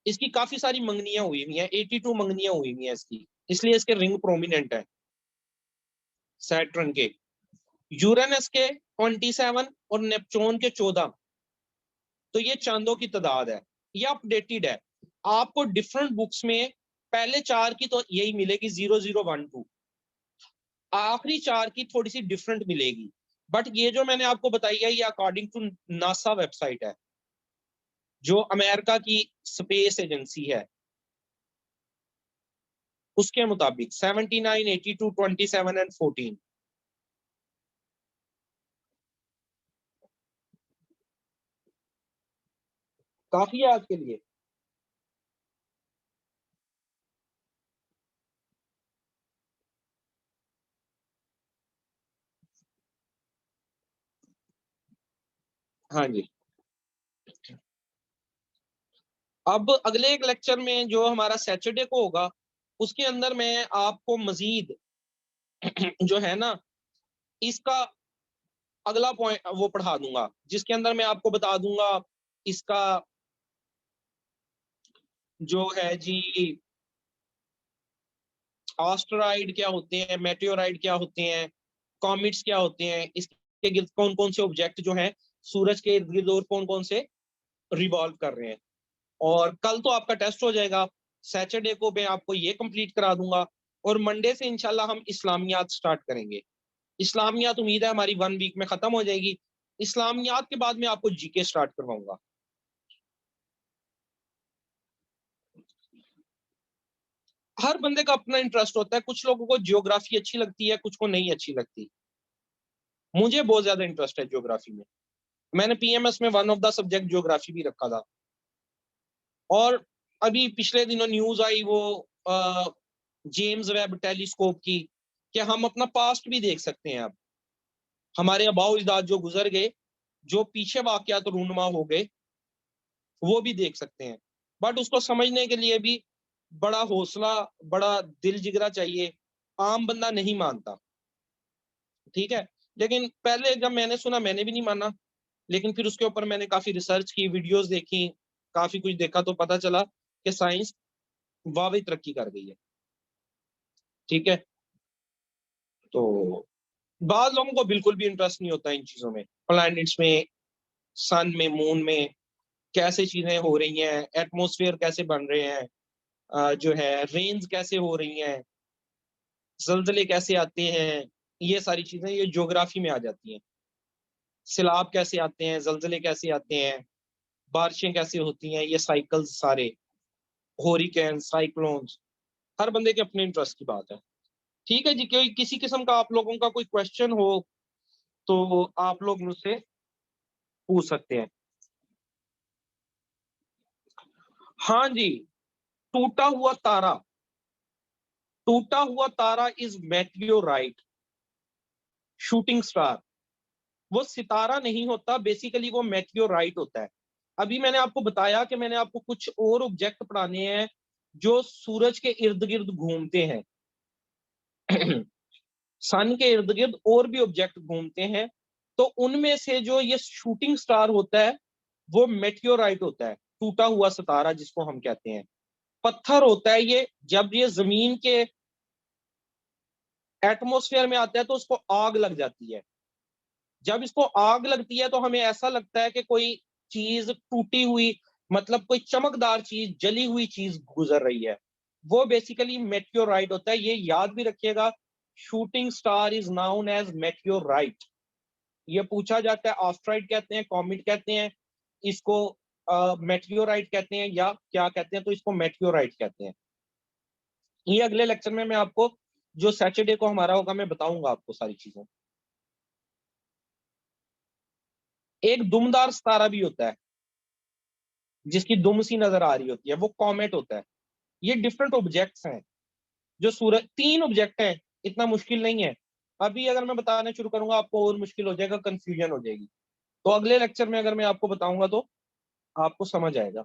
इसकी काफी सारी मंगनियां हुई हुई हैं, 82 मंगनियां हुई हुई हैं इसकी, इसलिए इसके रिंग प्रोमिनेंट है सैटर्न के। यूरेनस के 27 और नेपच्यून के 14। तो ये चांदों की तादाद है, ये अपडेटेड है। आपको डिफरेंट बुक्स में पहले 4 की तो यही मिलेगी 0012, आखिरी 4 की थोड़ी सी डिफरेंट मिलेगी। बट ये जो मैंने आपको बताई है ये अकॉर्डिंग टू नासा वेबसाइट है, जो अमेरिका की स्पेस एजेंसी है, उसके मुताबिक 79, 82, 27 एंड 14। काफी है आज के लिए। हाँ जी। अब अगले एक लेक्चर में जो हमारा सैटरडे को होगा, उसके अंदर मैं आपको मजीद जो है ना इसका अगला पॉइंट वो पढ़ा दूंगा, जिसके अंदर मैं आपको बता दूंगा इसका जो है जी एस्टेरॉइड क्या होते हैं, मेटेओराइड क्या होते हैं, कॉमेट्स क्या होते हैं, इसके गिर्द कौन कौन से ऑब्जेक्ट जो हैं सूरज के इर्द गिर्द और कौन कौन से रिवॉल्व कर रहे हैं। और कल तो आपका टेस्ट हो जाएगा, सैटरडे को मैं आपको ये कंप्लीट करा दूंगा, और मंडे से इंशाल्लाह हम इस्लामियात स्टार्ट करेंगे। इस्लामियात उम्मीद है हमारी 1 वीक में खत्म हो जाएगी। इस्लामियात के बाद मैं आपको जीके स्टार्ट करवाऊंगा। हर बंदे का अपना इंटरेस्ट होता है, कुछ लोगों को ज्योग्राफी अच्छी लगती है, कुछ को नहीं अच्छी लगती। मुझे बहुत ज्यादा इंटरेस्ट है ज्योग्राफी में। मैंने पीएमएस में one of the subject geography भी रखा था। और अभी पिछले दिनों न्यूज आई वो जेम्स वेब टेलीस्कोप की, कि हम अपना पास्ट भी देख सकते हैं। अब हमारे आबाओ अजदाद जो गुजर गए, जो पीछे वाकयात रूनुमा हो गए, वो भी देख सकते हैं। बट उसको समझने के लिए भी बड़ा हौसला, बड़ा दिल जिगरा चाहिए। आम बंदा नहीं मानता, ठीक है। लेकिन पहले जब मैंने सुना मैंने भी नहीं माना, लेकिन फिर उसके ऊपर मैंने काफी रिसर्च की, वीडियोस देखी, काफी कुछ देखा, तो पता चला कि साइंस वाकई तरक्की कर गई है, ठीक है। तो बाद लोगों को बिल्कुल भी इंटरेस्ट नहीं होता इन चीजों में, प्लैनेट्स में, सन में, मून में कैसे चीजें हो रही हैं, एटमॉस्फेयर कैसे बन रहे हैं, जो है रेन्स कैसे हो रही हैं, जलजले कैसे आते हैं, ये सारी चीजें ये ज्योग्राफी में आ जाती हैं। सैलाब कैसे आते हैं, जलजले कैसे आते हैं, बारिशें कैसे होती हैं, ये साइकिल्स सारे, होरिकेन, साइक्लोन्स, हर बंदे के अपने इंटरेस्ट की बात है। ठीक है जी, कोई किसी किस्म का आप लोगों का कोई क्वेश्चन हो तो आप लोग मुझसे पूछ सकते हैं। हाँ जी। टूटा हुआ तारा, टूटा हुआ तारा इज मेटियोराइट, शूटिंग स्टार। वो सितारा नहीं होता, बेसिकली वो मेटियोराइट होता है। अभी मैंने आपको बताया कि मैंने आपको कुछ और ऑब्जेक्ट पढ़ाने हैं जो सूरज के इर्द गिर्द घूमते हैं। सन के इर्द गिर्द और भी ऑब्जेक्ट घूमते हैं, तो उनमें से जो ये शूटिंग स्टार होता है वो मेटियोराइट होता है, टूटा हुआ सितारा जिसको हम कहते हैं। पत्थर होता है ये, जब ये जमीन के एटमॉस्फेयर में आता है तो उसको आग लग जाती है। जब इसको आग लगती है तो हमें ऐसा लगता है कि कोई चीज टूटी हुई, मतलब कोई चमकदार चीज, जली हुई चीज गुजर रही है। वो बेसिकली मेटियोराइट होता है, ये याद भी रखिएगा। Shooting star is known as meteorite. ये पूछा जाता है, ऑस्ट्राइड कहते हैं, कॉमेट कहते हैं, इसको मेटियोराइट कहते हैं, या क्या कहते हैं, तो इसको मेटियोराइट कहते हैं। ये अगले लेक्चर में मैं आपको, जो सैटरडे को हमारा होगा, मैं बताऊंगा आपको सारी चीजें। एक दुमदार सितारा भी होता है, जिसकी दुम सी नजर आ रही होती है, वो कॉमेट होता है। ये डिफरेंट ऑब्जेक्ट्स हैं जो सूरज, 3 ऑब्जेक्ट हैं, इतना मुश्किल नहीं है। अभी अगर मैं बताना शुरू करूंगा आपको और मुश्किल हो जाएगा, कंफ्यूजन हो जाएगी। तो अगले लेक्चर में अगर मैं आपको बताऊंगा तो आपको समझ आएगा।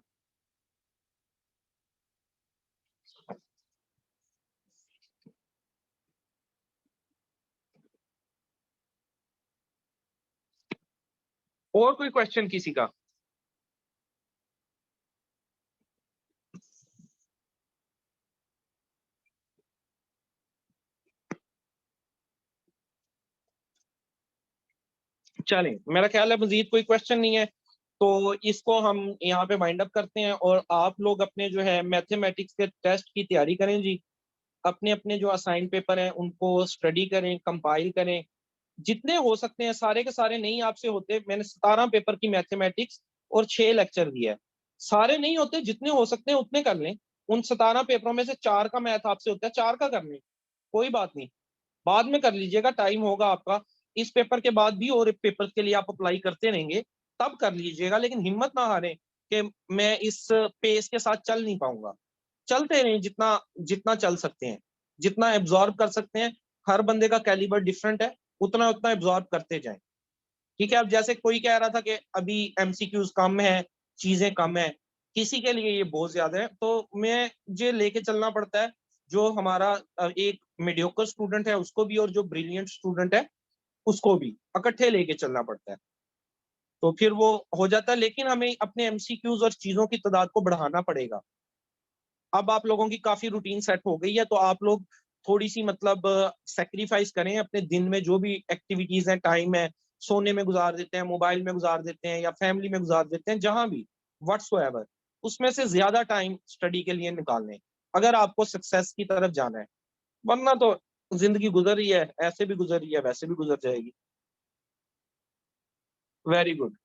और कोई क्वेश्चन किसी का? चलें, मेरा ख्याल है मजीद कोई क्वेश्चन नहीं है, तो इसको हम यहाँ पे वाइंड अप करते हैं। और आप लोग अपने जो है मैथमेटिक्स के टेस्ट की तैयारी करें जी। अपने अपने जो असाइन पेपर हैं उनको स्टडी करें, कंपाइल करें, जितने हो सकते हैं सारे के सारे नहीं आपसे होते, मैंने 17 पेपर की मैथमेटिक्स और 6 लेक्चर दिया है, सारे नहीं होते, जितने हो सकते हैं उतने कर लें। उन 17 पेपरों में से 4 का मैथ आपसे होता है, 4 का कर लें, कोई बात नहीं, बाद में कर लीजिएगा, टाइम होगा आपका, इस पेपर के बाद भी और पेपर के लिए आप अप्लाई करते रहेंगे, तब कर लीजिएगा, लेकिन हिम्मत ना हारें कि मैं इस पेस के साथ चल नहीं पाऊंगा। चलते रहें जितना जितना चल सकते हैं, जितना एब्जॉर्ब कर सकते हैं, हर बंदे का कैलिबर डिफरेंट है, उतना उतना एब्जॉर्ब करते जाएं। ठीक है, अब जैसे कोई कह रहा था कि अभी एमसीक्यूज कम है, चीजें कम है, किसी के लिए ये बहुत ज्यादा है, तो मैं ये लेके चलना पड़ता है, जो हमारा एक मीडियोकर स्टूडेंट है उसको भी और जो ब्रिलियंट स्टूडेंट है उसको भी इकट्ठे लेके चलना पड़ता है, तो फिर वो हो जाता है, लेकिन हमें अपने एमसीक्यूज और चीजों की तादाद को बढ़ाना पड़ेगा। अब आप लोगों की काफी रूटीन सेट हो गई है, तो आप लोग थोड़ी सी मतलब सेक्रीफाइस करें अपने दिन में, जो भी एक्टिविटीज है, टाइम है, सोने में गुजार देते हैं, मोबाइल में गुजार देते हैं, या फैमिली में गुजार देते हैं, जहां भी व्हाट्सएवर, उसमें से ज्यादा टाइम स्टडी के लिए निकालें अगर आपको सक्सेस की तरफ जाना है, वरना तो जिंदगी गुजर रही है, ऐसे भी गुजर रही है, वैसे भी गुजर जाएगी। Very good.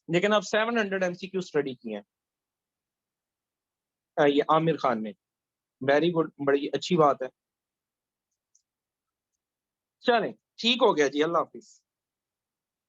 लेकिन आप 700 एमसीक्यू स्टडी किए हैं, ये आमिर खान ने। वेरी गुड, बड़ी अच्छी बात है। चलें, ठीक हो गया जी, अल्लाह हाफिज।